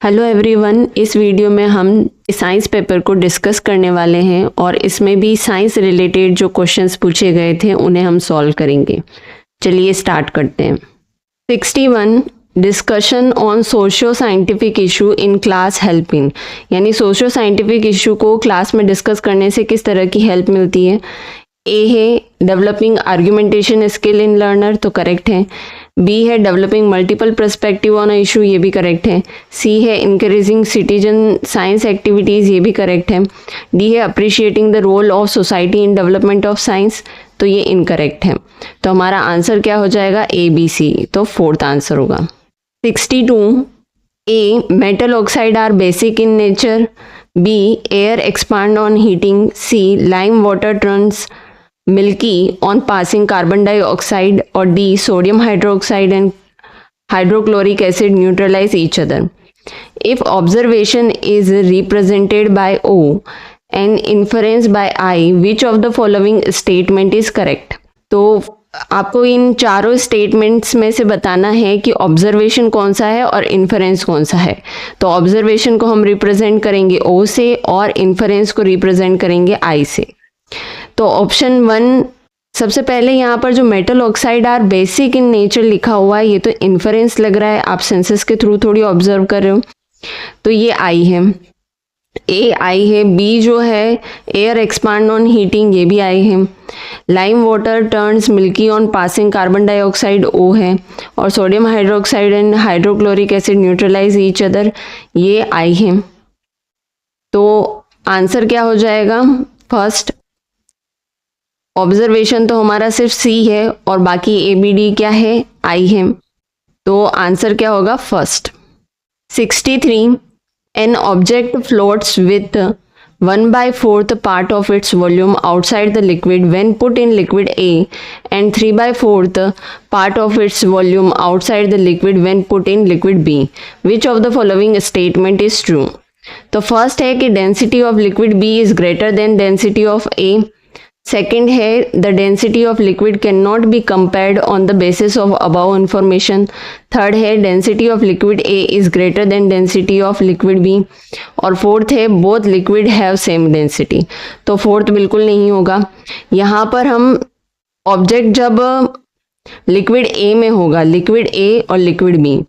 Hello everyone, इस video में हम साइंस पेपर को डिस्कस करने वाले हैं और इसमें भी साइंस रिलेटेड जो क्वेश्चंस पूछे गए थे उन्हें हम सॉल्व करेंगे। चलिए स्टार्ट करते हैं। 61 discussion on socio scientific issue in class helping, यानी सोशियो साइंटिफिक इशू को क्लास में डिस्कस करने से किस तरह की हेल्प मिलती है। ए है developing argumentation skill in learner, तो करेक्ट है। बी है developing multiple perspective on a issue, ये भी करेक्ट है। सी है इंकरेजिंग सिटीजन साइंस एक्टिविटीज़, ये भी करेक्ट है। डी है appreciating the role of society in development of science, तो ये इनकरेक्ट है। तो हमारा आंसर क्या हो जाएगा, ए बी सी, तो फोर्थ आंसर होगा। 62 A metal oxide are basic in nature, B air expand on heating, C lime water turns milky on passing carbon dioxide, or D sodium hydroxide and hydrochloric acid neutralize each other. If observation is represented by O and inference by I, which of the following statement is correct? तो आपको इन चारों statements में से बताना है कि observation कौन सा है और इन्फरेंस कौन सा है। तो ऑब्जर्वेशन को हम रिप्रेजेंट करेंगे O से और इन्फरेंस को रिप्रेजेंट करेंगे I से। तो ऑप्शन 1 सबसे पहले यहाँ पर जो metal oxide are basic in nature लिखा हुआ है, ये तो इन्फरेंस लग रहा है, आप सेंसेस के थ्रू थोड़ी ऑब्जर्व कर रहे हो, तो ये आई है, ए आई है। बी जो है एयर एक्सपांड ऑन हीटिंग, ये भी आई है। Lime water turns milky on passing carbon dioxide, ओ है। और sodium hydroxide and hydrochloric acid neutralize each other, ये आई है। तो आंसर क्या हो जाएगा, फर्स्ट। ऑब्जर्वेशन तो हमारा सिर्फ सी है और बाकी ए बी डी क्या है, आई है। तो आंसर क्या होगा, first. 63 an object floats with 1/4 part of its volume outside the liquid when put in liquid A and 3/4 part of its volume outside the liquid when put in liquid B, which of the following statement is true. तो first है कि density of liquid B is greater than density of A. Second है the density of liquid can not be compared on the basis of above information. Third है density of liquid A is greater than density of liquid B. और fourth है both liquid have same density. तो fourth बिल्कुल नहीं होगा। यहाँ पर हम ऑब्जेक्ट जब लिक्विड ए में होगा, लिक्विड ए और लिक्विड बी,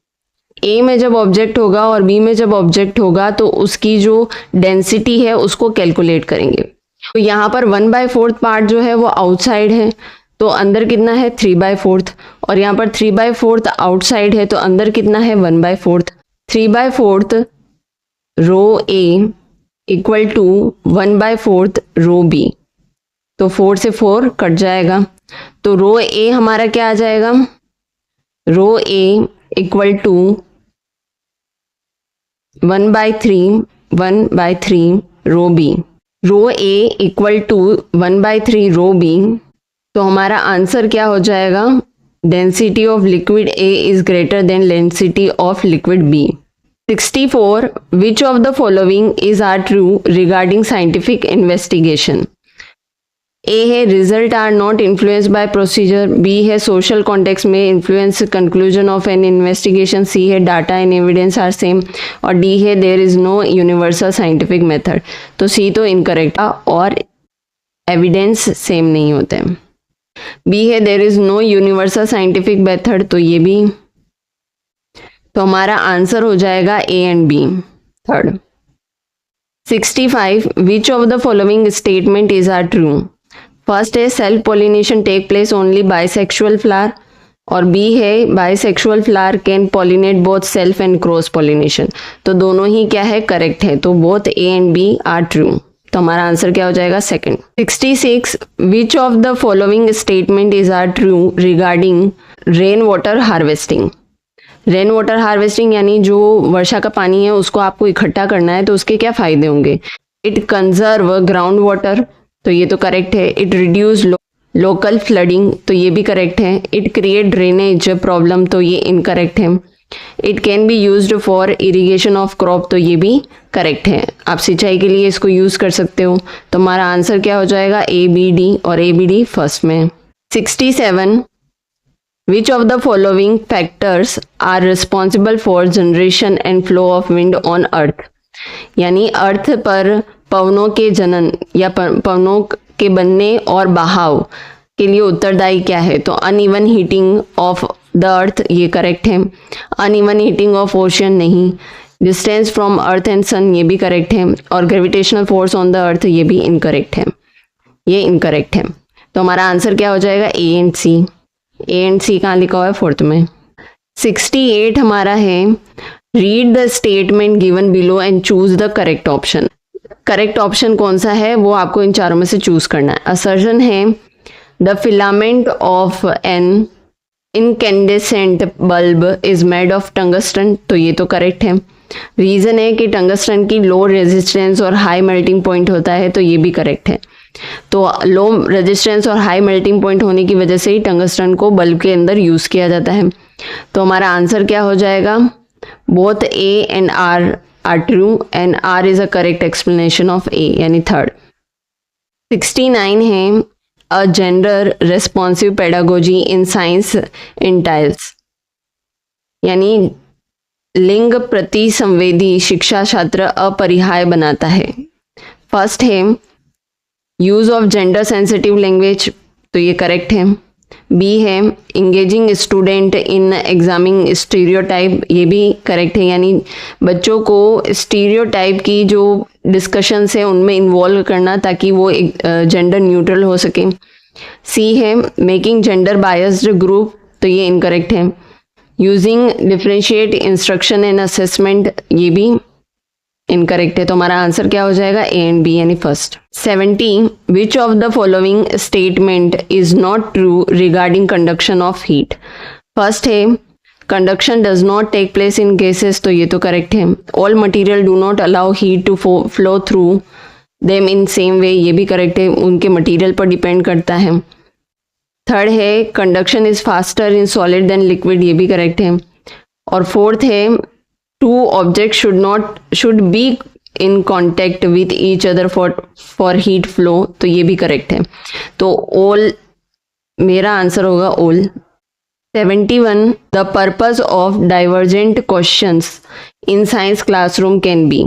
ए में जब ऑब्जेक्ट होगा और बी में जब ऑब्जेक्ट होगा, तो उसकी जो डेंसिटी है उसको कैलकुलेट करेंगे। तो यहाँ पर 1/4 पार्ट जो है वो आउटसाइड है, तो अंदर कितना है 3/4, और यहाँ पर 3/4 आउटसाइड है, तो अंदर कितना है 1/4। 3/4 रो A equal to 1/4 row B, तो 4 से 4 कट जाएगा। तो रो ए हमारा क्या आ जाएगा, rho A equal to 1/3 rho B. Rho A equal to 1/3 rho B. तो हमारा आंसर क्या हो जाएगा, density of liquid A is greater than density of liquid B. 64 which of the following is are true regarding scientific investigation. A है result are not influence by procedure, B है social context में influence conclusion of an investigation, C है data and evidence are same, और D है there is no universal scientific method. तो C तो incorrect और evidence same नहीं होते हैं। बी है there is no universal scientific method, तो ये भी। तो हमारा आंसर हो जाएगा A and B, third. 65 which of the following statement is are true. First है self pollination take place only bisexual flower, और बी है bisexual flower can pollinate both self and cross pollination. तो दोनों ही क्या है, करेक्ट है, तो both A and B are true. तो हमारा आंसर क्या हो जाएगा, second. 66 which of the following statement is are true regarding rain water harvesting. Rain water harvesting यानी जो वर्षा का पानी है उसको आपको इकट्ठा करना है, तो उसके क्या फायदे होंगे। इट कंजर्व ग्राउंड वाटर, तो ये तो करेक्ट है। इट रिड्यूस लोकल फ्लडिंग, तो ये भी करेक्ट है। इट क्रिएट ड्रेनेज प्रॉब्लम, तो ये इनकरेक्ट है। It can be used for irrigation of crop, तो ये भी करेक्ट है, आप सिंचाई के लिए इसको यूज कर सकते हो। तो हमारा आंसर क्या हो जाएगा, ए बी डी, और ए बी डी फर्स्ट में। 67 which of the following factors are responsible for generation and flow of wind on earth, यानी अर्थ पर पवनों के जनन या पवनों के बनने और बहाव के लिए उत्तरदायी क्या है? तो uneven heating of the earth, ये करेक्ट है। अनइवन हीटिंग ऑफ ओशन नहीं। डिस्टेंस फ्रॉम अर्थ एंड सन, ये भी करेक्ट है। और gravitational force on the earth, ये भी इनकरेक्ट है, ये इनकरेक्ट है। तो हमारा आंसर क्या हो जाएगा? A and C. A and सी कहाँ लिखा हुआ है? फोर्थ में। 68 हमारा है, read the statement given below and choose the correct option. Correct option कौन सा है वो आपको इन चारों में से चूज करना है। असर्शन है the filament of an incandescent bulb is made of tungsten, तो ये तो करेक्ट है। रीजन है कि टंगस्टन की लो रेजिस्टेंस और हाई मेल्टिंग पॉइंट होता है, तो ये भी करेक्ट है। तो लो रेजिस्टेंस और हाई मेल्टिंग पॉइंट होने की वजह से ही टंगस्टन को बल्ब के अंदर यूज किया जाता है। तो हमारा आंसर क्या हो जाएगा? Both A and R are true and R is a correct explanation of A, यानी थर्ड। 69 है, a gender responsive pedagogy in science entails, यानी लिंग प्रति संवेदी शिक्षा शास्त्र अपरिहार्य बनाता है। फर्स्ट है use of gender sensitive language, तो ये करेक्ट है। बी है engaging student in examining stereotype, ये भी करेक्ट है, यानी बच्चों को स्टीरियोटाइप की जो डिस्कशंस है उनमें इन्वॉल्व करना ताकि वो जेंडर न्यूट्रल हो सके। सी है मेकिंग जेंडर बायस्ड ग्रुप, तो ये इनकरेक्ट है। Using differentiate instruction and assessment, ये भी इनकरेक्ट है। तो हमारा आंसर क्या हो जाएगा? ए एंड बी, यानी first. 70 which of the following statement is not true regarding conduction of heat. First है conduction does not take place in gases, तो ये तो करेक्ट है। All material do not allow heat to flow through them in same way, ये भी correct है, उनके material पर डिपेंड करता है। थर्ड है conduction is faster in solid than liquid, ये भी करेक्ट है। और फोर्थ है two object should be in contact with each other for heat flow, तो ये भी करेक्ट है। तो ऑल मेरा आंसर होगा all. 71 the purpose of divergent questions in science classroom can be,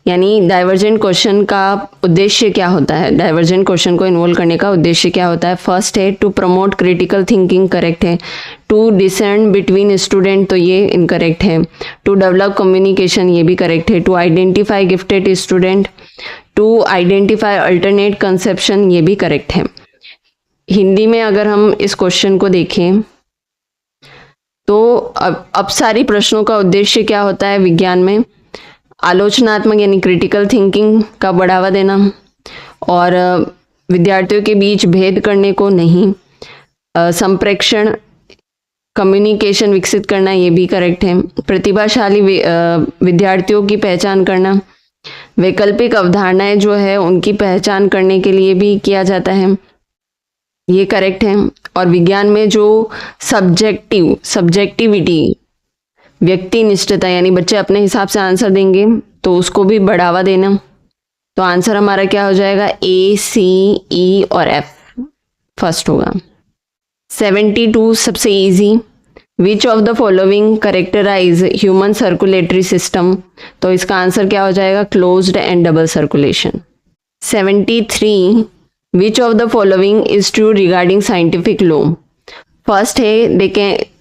यानी डाइवर्जेंट क्वेश्चन का उद्देश्य क्या होता है? डाइवर्जेंट क्वेश्चन को इन्वॉल्व करने का उद्देश्य क्या होता है? फर्स्ट है to promote critical thinking, correct है। टू डिसेंड बिटवीन स्टूडेंट, तो ये इनकरेक्ट है। टू डेवलप कम्युनिकेशन, ये भी करेक्ट है। To identify gifted student, to identify alternate conception, ये भी करेक्ट है। हिंदी में अगर हम इस क्वेश्चन को देखें तो अब सारी प्रश्नों का उद्देश्य क्या होता है विज्ञान में? आलोचनात्मक यानी क्रिटिकल थिंकिंग का बढ़ावा देना और विद्यार्थियों के बीच भेद करने को नहीं, संप्रेक्षण कम्युनिकेशन विकसित करना, ये भी करेक्ट है। प्रतिभाशाली विद्यार्थियों की पहचान करना, वैकल्पिक अवधारणाएं जो है उनकी पहचान करने के लिए भी किया जाता है, ये करेक्ट है। और विज्ञान में जो सब्जेक्टिविटी व्यक्ति निष्ठता, यानी बच्चे अपने हिसाब से आंसर देंगे तो उसको भी बढ़ावा देना। तो आंसर हमारा क्या हो जाएगा? ए, सी, ई और एफ फर्स्ट होगा। 72 सबसे easy, which of the following characterise human circulatory system, तो इसका आंसर क्या हो जाएगा? Closed and double circulation. 73 which of the following is true regarding scientific law. First है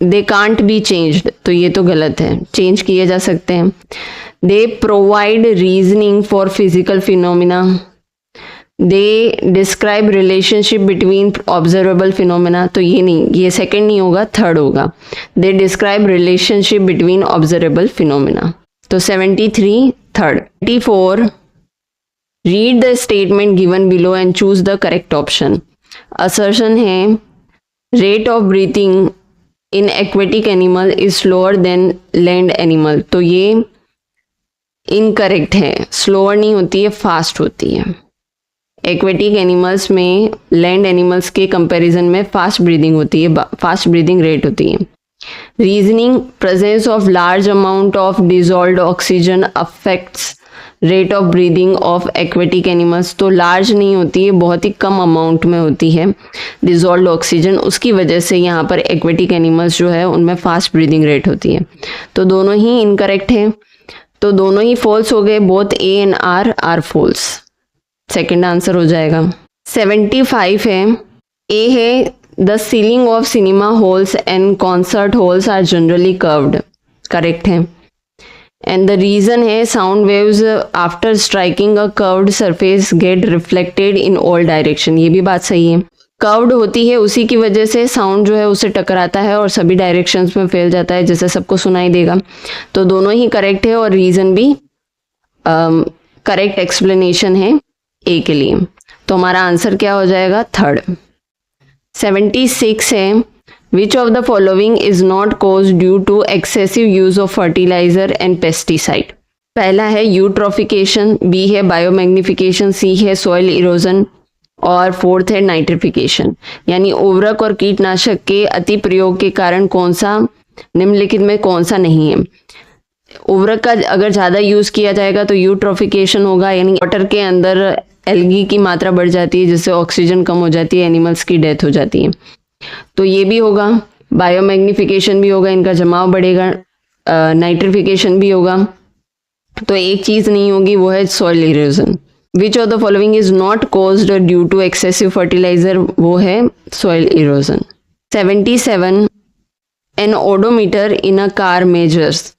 दे कांट बी चेंज्ड, तो ये तो गलत है, चेंज किए जा सकते हैं। They provide reasoning for physical phenomena, they describe relationship between observable phenomena, तो ये नहीं, ये सेकंड नहीं होगा, थर्ड होगा। They describe relationship between observable phenomena, तो 73 third. 84 read the statement given below and choose the correct option. Assertion है rate of breathing in aquatic animal is slower than land animal, तो ये incorrect है, slower नहीं होती है, fast होती है। एक्वेटिक एनिमल्स में लैंड एनिमल्स के कंपैरिजन में फास्ट ब्रीदिंग होती है, फास्ट ब्रीदिंग रेट होती है। Reasoning presence of large amount of dissolved oxygen affects rate of breathing of aquatic animals, तो लार्ज नहीं होती है, बहुत ही कम अमाउंट में होती है डिजॉल्व्ड ऑक्सीजन, उसकी वजह से यहाँ पर एक्वेटिक एनिमल्स जो है उनमें फास्ट ब्रीदिंग रेट होती है। तो दोनों ही इनकरेक्ट हैं, तो दोनों ही फॉल्स हो गए, both A and R false. Second answer हो जाएगा। 75 है, ए है the ceiling of cinema halls and concert halls are generally curved, correct है। एंड द रीजन है sound waves after striking a curved surface get reflected in all direction, ये भी बात सही है। कर्व्ड होती है, उसी की वजह से साउंड जो है उससे टकराता है और सभी डायरेक्शंस में फैल जाता है, जिससे सबको सुनाई देगा। तो दोनों ही करेक्ट है और रीजन भी करेक्ट एक्सप्लेनेशन है ए के लिए। तो हमारा आंसर क्या हो जाएगा? थर्ड। 76 है, which of the following is not cause due to excessive use of fertiliser and pesticide. पहला है यूट्रोफिकेशन, बी है बायोमैग्निफिकेशन, सी है सॉइल इरोजन और फोर्थ है नाइट्रिफिकेशन। यानी उर्वरक और कीटनाशक के अति प्रयोग के कारण कौन सा निम्नलिखित में कौन सा नहीं है। उर्वरक का अगर ज़्यादा यूज़ किया जाएगा तो यूट्रोफिकेशन होगा, यानी वाटर के अंदर एल्गी की मात्रा बढ़ जाती है, जिससे ऑक्सीजन कम हो जाती है, एनिमल्स की डेथ हो जाती है। तो ये भी होगा, बायोमैग्निफिकेशन भी होगा, इनका जमाव बढ़ेगा, नाइट्रिफिकेशन भी होगा। तो एक चीज़ नहीं होगी, वो है soil erosion. Which of the following is not caused due to excessive fertiliser, वो है soil erosion. 77 an odometer in a car measures,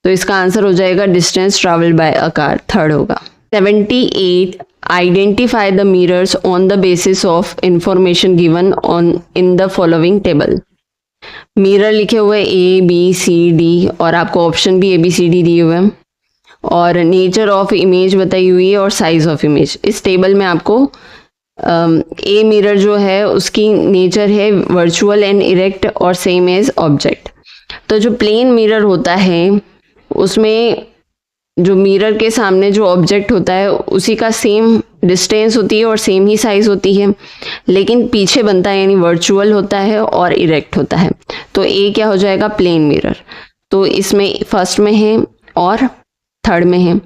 तो इसका आंसर हो जाएगा distance travelled by a car, third होगा। 78 identify the mirrors on the basis of information given on in the following table. Mirror लिखे हुए A B C D और आपको option भी ABCD दिए हुए हैं और नेचर ऑफ इमेज बताई हुई है और साइज ऑफ इमेज। इस टेबल में आपको ए मिरर जो है उसकी नेचर है वर्चुअल एंड इरेक्ट और सेम एज ऑब्जेक्ट। तो जो प्लेन मिरर होता है उसमें जो मिरर के सामने जो ऑब्जेक्ट होता है उसी का सेम डिस्टेंस होती है और सेम ही साइज होती है, लेकिन पीछे बनता है यानी वर्चुअल होता है और इरेक्ट होता है। तो ए क्या हो जाएगा? Plane mirror. तो इसमें फर्स्ट में है और थर्ड में है।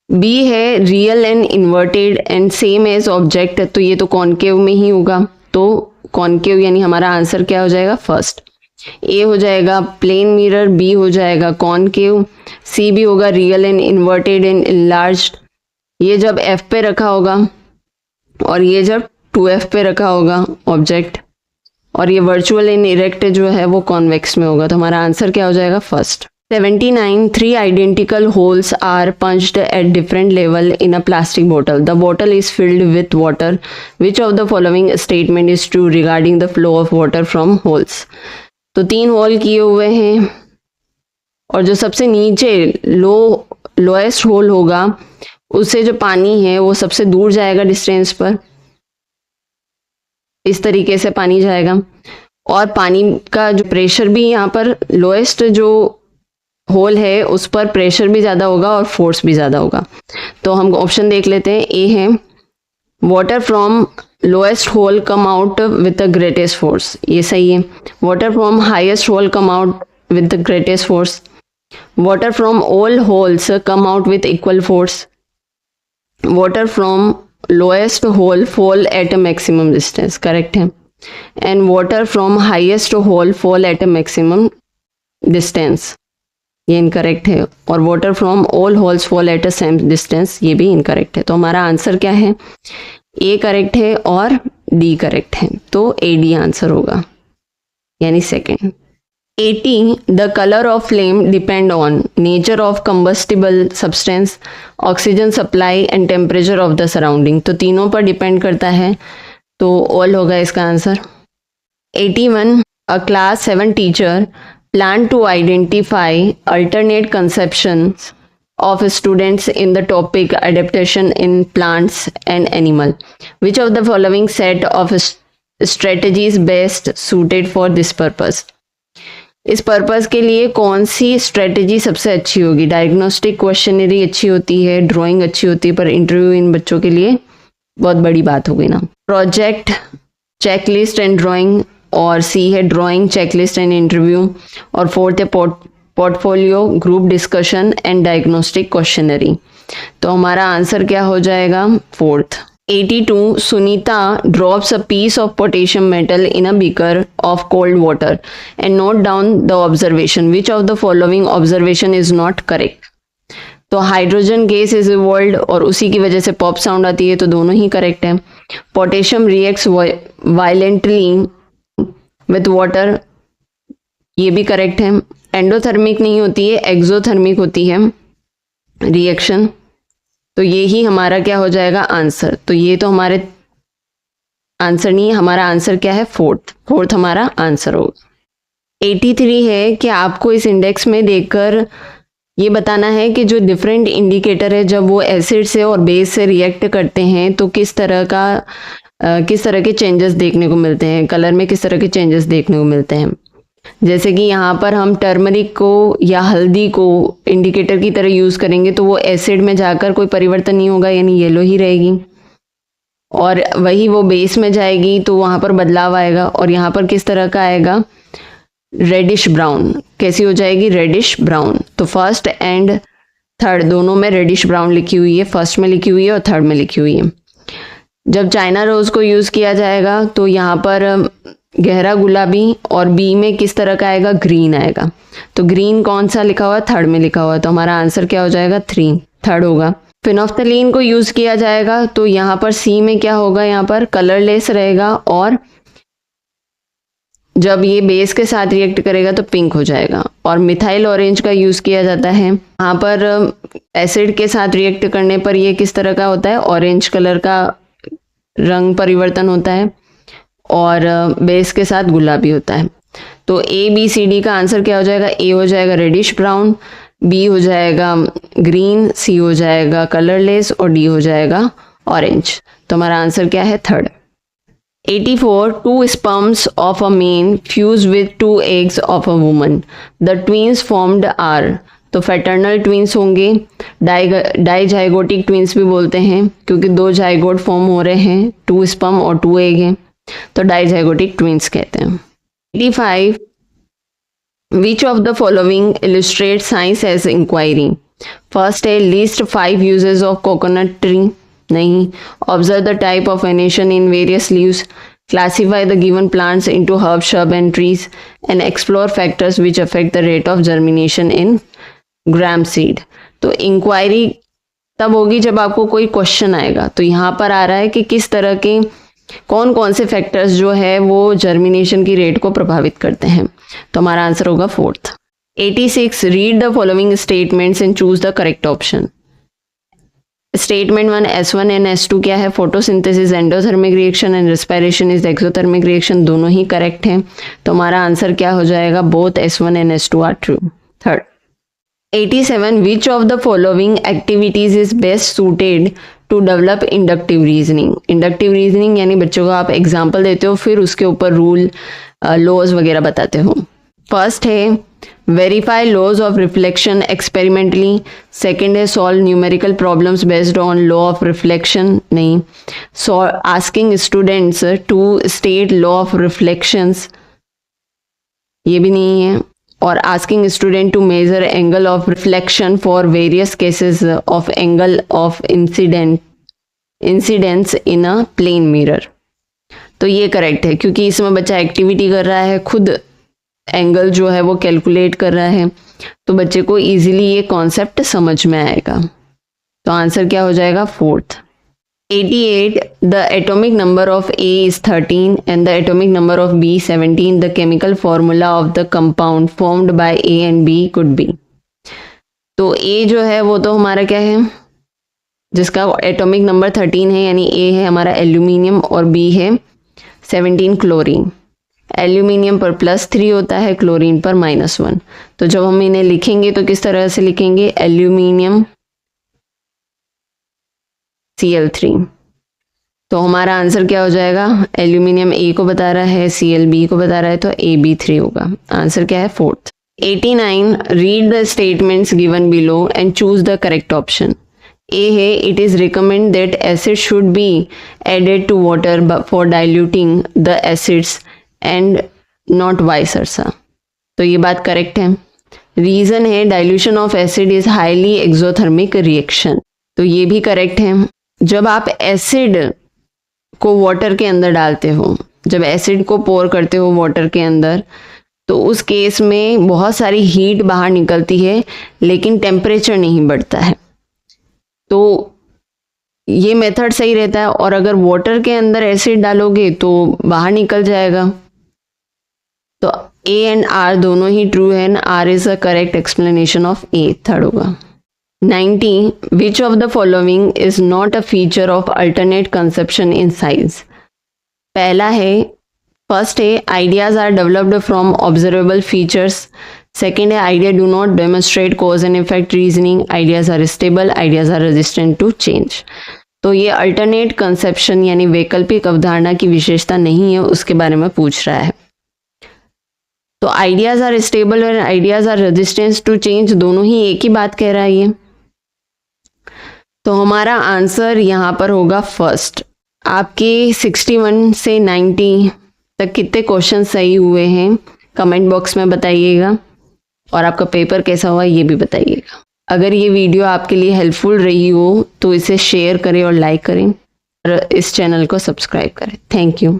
बी है real and inverted and same as object, तो ये तो कॉनकेव में ही होगा, तो कॉनकेव यानी हमारा आंसर क्या हो जाएगा? फर्स्ट। ए हो जाएगा प्लेन मिरर, बी हो जाएगा कॉनकेव, सी भी होगा real and inverted and enlarged. ये जब एफ पे रखा होगा और ये जब 2F पे रखा होगा ऑब्जेक्ट, और ये वर्चुअल एंड इरेक्ट जो है वो कॉन्वेक्स में होगा। तो हमारा आंसर क्या हो जाएगा? First. 79 3 identical holes are punched at different level in a plastic bottle. The bottle is filled with water. Which of the following statement is true regarding the flow of water from holes? तो 3 whole किए हुए हैं और जो सबसे नीचे lowest whole होगा उससे जो पानी है वो सबसे दूर जाएगा डिस्टेंस पर, इस तरीके से पानी जाएगा। और पानी का जो प्रेशर भी यहाँ पर लोएस्ट जो होल है उस पर प्रेशर भी ज़्यादा होगा और फोर्स भी ज़्यादा होगा। तो हम ऑप्शन देख लेते हैं। ए है water from lowest hole come out with the greatest force, ये सही है। Water from highest hole come out with the greatest force. Water from all holes come out with equal force. Water from lowest hole fall at a maximum distance, correct है। And water from highest hole fall at a maximum distance, ये incorrect है। और water from all holes fall at a same distance, ये भी incorrect है। तो हमारा answer क्या है? ए करेक्ट है और डी करेक्ट है, तो AD आंसर होगा, यानी second. 80 the colour of flame depend on nature of combustible substance, oxygen supply and temperature of the surrounding. तो तीनों पर डिपेंड करता है, तो ऑल होगा इसका answer. 81 a class 7 teacher plan to identify alternate conceptions of students in the topic adaptation in plants and animal. Which of the following set of strategies best suited for this purpose? इस purpose के लिए कौन सी strategy सबसे अच्छी होगी? Diagnostic questionnaire अच्छी होती है, ड्राइंग अच्छी होती है, पर इंटरव्यू इन बच्चों के लिए बहुत बड़ी बात हो गई ना। प्रोजेक्ट, चेकलिस्ट एंड ड्राइंग, और सी है ड्राइंग, चेकलिस्ट एंड इंटरव्यू, और फोर्थ है portfolio, group discussion and diagnostic questionnaire. तो हमारा आंसर क्या हो जाएगा? Fourth. 82 Sunita drops a piece of potassium metal in a beaker of cold water and note down the observation, which of the following observation is not correct. तो hydrogen gas is evolved और उसी की वजह से pop sound आती है, तो दोनों ही करेक्ट है। Potassium reacts violently with water, ये भी करेक्ट है। एंडोथर्मिक नहीं होती है, एक्सोथर्मिक होती है रिएक्शन। तो ये ही हमारा क्या हो जाएगा? आंसर। तो ये तो हमारे आंसर नहीं है, हमारा आंसर क्या है? फोर्थ हमारा आंसर होगा। 83 है कि आपको इस इंडेक्स में देखकर ये बताना है कि जो डिफरेंट इंडिकेटर है जब वो एसिड से और बेस से रिएक्ट करते हैं तो किस तरह के चेंजेस देखने को मिलते हैं, कलर में किस तरह के चेंजेस देखने को मिलते हैं। जैसे कि यहाँ पर हम टर्मरिक को या हल्दी को इंडिकेटर की तरह यूज़ करेंगे तो वो एसिड में जाकर कोई परिवर्तन नहीं होगा, यानी येलो ही रहेगी, और वही वो बेस में जाएगी तो वहाँ पर बदलाव आएगा। और यहाँ पर किस तरह का आएगा? Reddish brown. कैसी हो जाएगी? Reddish brown. तो फर्स्ट एंड थर्ड दोनों में रेडिश ब्राउन लिखी हुई है, फर्स्ट में लिखी हुई है और थर्ड में लिखी हुई है। जब चाइना रोज को यूज़ किया जाएगा तो यहाँ पर गहरा गुलाबी, और बी में किस तरह का आएगा? ग्रीन आएगा। तो ग्रीन कौन सा लिखा हुआ है? थर्ड में लिखा हुआ है, तो हमारा आंसर क्या हो जाएगा? थर्ड होगा। फिनोफ्थलीन को यूज़ किया जाएगा तो यहाँ पर सी में क्या होगा? यहाँ पर कलरलेस रहेगा, और जब ये बेस के साथ रिएक्ट करेगा तो पिंक हो जाएगा। और मिथाइल ऑरेंज का यूज़ किया जाता है, यहाँ पर एसिड के साथ रिएक्ट करने पर ये किस तरह का होता है? ऑरेंज कलर का रंग परिवर्तन होता है, और बेस के साथ गुलाबी होता है। तो ए बी सी डी का आंसर क्या हो जाएगा? ए हो जाएगा रेडिश ब्राउन, बी हो जाएगा ग्रीन, सी हो जाएगा कलरलेस, और डी हो जाएगा ऑरेंज। तो हमारा आंसर क्या है? Third. 84 2 sperms of a man fuse with 2 eggs of a woman. The twins formed are, तो फैटर्नल ट्विंस होंगे, डाइजाइगोटिक ट्विंस भी बोलते हैं क्योंकि 2 जाइगोट फॉर्म हो रहे हैं, 2 स्पर्म और 2 एग हैं, तो डाइजाइगोटिक ट्विंस कहते हैं। 85 which of the following illustrate science as inquiry. First है list 5 uses of coconut tree, नहीं। Observe the type of venation in various leaves, classify the given plants into herb, shrub and trees, and explore factors which affect the rate of germination in gram seed. तो inquiry तब होगी जब आपको कोई question आएगा। तो यहाँ पर आ रहा है कि किस तरह के कौन से फैक्टर्स जो है वो जर्मिनेशन की रेट को प्रभावित करते हैं। तो हमारा आंसर होगा fourth. 86 read the following statements and choose the correct option. Statement 1 S1 and S2 क्या है? Photosynthesis endothermic reaction and respiration is exothermic reaction, दोनों ही करेक्ट हैं। तो हमारा आंसर क्या हो जाएगा? Both S1 and S2 are true. Third. 87 which of the following activities is best suited to develop inductive reasoning. Inductive reasoning यानी बच्चों को आप एग्जाम्पल देते हो फिर उसके ऊपर रूल लॉज वगैरह बताते हो। फर्स्ट है verify laws of reflection experimentally, second है solve numerical problems based on law of reflection, नहीं। Asking students to state law of reflections, ये भी नहीं है। और asking student to measure angle of reflection for various cases of angle of incidence in a plane mirror. तो ये correct है क्योंकि इसमें बच्चा एक्टिविटी कर रहा है, खुद एंगल जो है वो कैलकुलेट कर रहा है, तो बच्चे को इजीली ये कॉन्सेप्ट समझ में आएगा। तो आंसर क्या हो जाएगा? Fourth. 88 the atomic number of A is 13 and the atomic number of B 17. The chemical formula of the compound formed by A and B could be. तो A जो है वो तो हमारा क्या है? जिसका एटॉमिक नंबर 13 है, यानी A है हमारा एल्यूमिनियम और B है 17 क्लोरीन। एल्यूमिनियम पर +3 होता है, क्लोरीन पर -1। तो जब हम इन्हें लिखेंगे तो किस तरह से लिखेंगे? Aluminium Cl3। तो हमारा आंसर क्या हो जाएगा? एल्यूमिनियम A को बता रहा है, Cl B को बता रहा है, तो AB3 होगा। आंसर क्या है? Fourth. 89 read the statements given below and choose the correct option. A है it is recommend that acid should be added to water for diluting the acids and not vice versa. तो ये बात correct है। Reason है dilution of acid is highly exothermic reaction. तो ये भी correct है। जब आप एसिड को वाटर के अंदर डालते हो, जब एसिड को पोर करते हो वाटर के अंदर, तो उस केस में बहुत सारी हीट बाहर निकलती है लेकिन टेम्परेचर नहीं बढ़ता है। तो ये मेथड सही रहता है। और अगर वाटर के अंदर एसिड डालोगे तो बाहर निकल जाएगा। तो ए एंड आर दोनों ही ट्रू है। R is a correct explanation of A, third होगा। 90. Which of the following is not a feature of alternate conception in science? पहला है, फर्स्ट है ideas are developed from observable features. Second है idea do not demonstrate cause and effect reasoning. Ideas are stable. Ideas are resistant to change. तो ये alternate conception यानी वैकल्पिक अवधारणा की विशेषता नहीं है, उसके बारे में पूछ रहा है। तो आइडियाज आर स्टेबल और ideas are resistance to change दोनों ही एक ही बात कह रहा है ये। तो हमारा आंसर यहाँ पर होगा फर्स्ट। आपके 61 से 90 तक कितने क्वेश्चन सही हुए हैं कमेंट बॉक्स में बताइएगा, और आपका पेपर कैसा हुआ ये भी बताइएगा। अगर ये वीडियो आपके लिए हेल्पफुल रही हो तो इसे शेयर करें और लाइक करें और इस चैनल को सब्सक्राइब करें। Thank you.